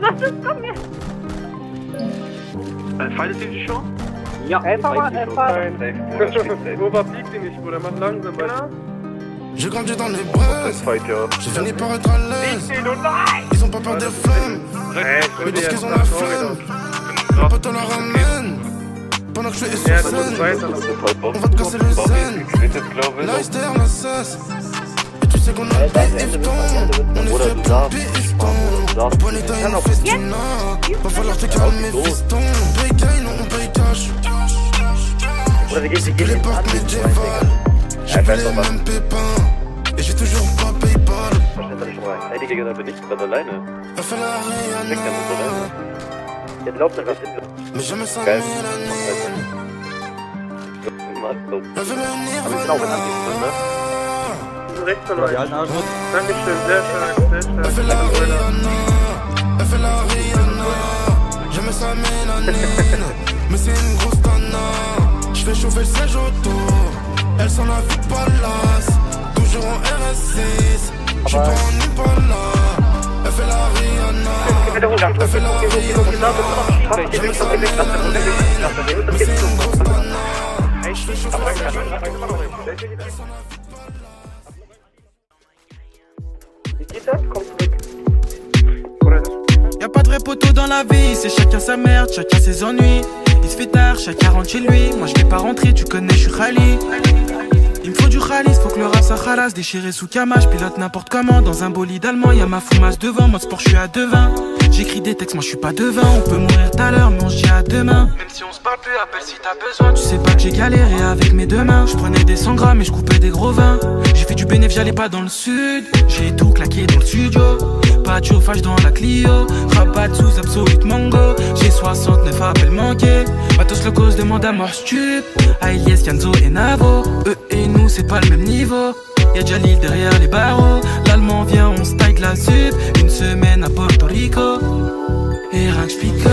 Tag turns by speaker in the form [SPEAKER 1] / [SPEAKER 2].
[SPEAKER 1] das ist komm her.
[SPEAKER 2] Feilet ihr die schon?
[SPEAKER 1] Ja, einfach mal, einfach.
[SPEAKER 2] Bruder, fliegt die nicht, Bruder, mach langsam, Bruder.
[SPEAKER 3] J'ai grandi dans les braises, j'ai fini par être à l'aise. Ils ont pas peur des flammes, mais parce qu'ils ont la flamme. Mon pote la ramène, pendant que je suis sur scène. On va te casser le zen, là il se terre la cesse. Et tu sais qu'on a des hiftons, on est fait pour des hiftons. Bonita il nous fait du na, va falloir te calmer fiston. On paye gain, non on paye cash. C'est que les portes médiévales, j'ai plus les mêmes pépins. Et j'ai toujours pas Paypal.
[SPEAKER 4] Ey, die Gegner bin ich gerade alleine.
[SPEAKER 3] Elle fait la Rihanna,
[SPEAKER 4] Jetzt lauft er was hin.
[SPEAKER 3] mais jamais sa
[SPEAKER 4] Geil.
[SPEAKER 3] mélanine. Elle veut le
[SPEAKER 4] Aber ich bin auch in
[SPEAKER 3] Nirvana.
[SPEAKER 4] Ansicht, ne?
[SPEAKER 2] Rechts von euch. Dankeschön, sehr stark, sehr
[SPEAKER 3] Elle
[SPEAKER 2] stark.
[SPEAKER 3] fait la Rihanna, elle fait la Rihanna. Jamais sa mélanine, mais c'est une grosse tana. J'fais chauffer le siège auto, elle s'en a vu pas las. Toujours en RS6, j'suis pas en Impala. Elle fait la Rihanna, elle fait la Rihanna. Jamais sa mélanine, mais c'est une grosse tana. J'fais chauffer le siège auto, elle s'en a vu pas
[SPEAKER 5] Y'a pas de vrai poteau dans la vie, c'est chacun sa merde, chacun ses ennuis. Il se fait tard, chacun rentre chez lui. Moi je vais pas rentrer, tu connais, je suis Khali. Il me faut du khalis, faut que le rap ça khalas. Déchiré sous cama, je pilote n'importe comment. Dans un bolide allemand, y'a ma foumasse devant. Mode sport, je suis à 2,20. J'écris des textes, moi je suis pas devin. On peut mourir tout à l'heure, mais on se dit à demain. Même si on se parle plus, appelle si t'as besoin. Tu sais pas que j'ai galéré avec mes deux mains. Je prenais des 100 grammes et je coupais des gros vins. J'ai fait du bénéf, j'allais pas dans le sud. J'ai tout claqué dans le studio. Pas de chauffage dans la Clio. Rabat sous Absolute Mango. J'ai 69 appels manqués. Matos Locos demande à mort stup. Ailies, Kenzo et Navo. Eux et nous c'est pas le même niveau. Y'a Jalil derrière les barreaux. L'allemand vient, on se taille de la sup. Une semaine à Porto Rico. Et rien que j'picole,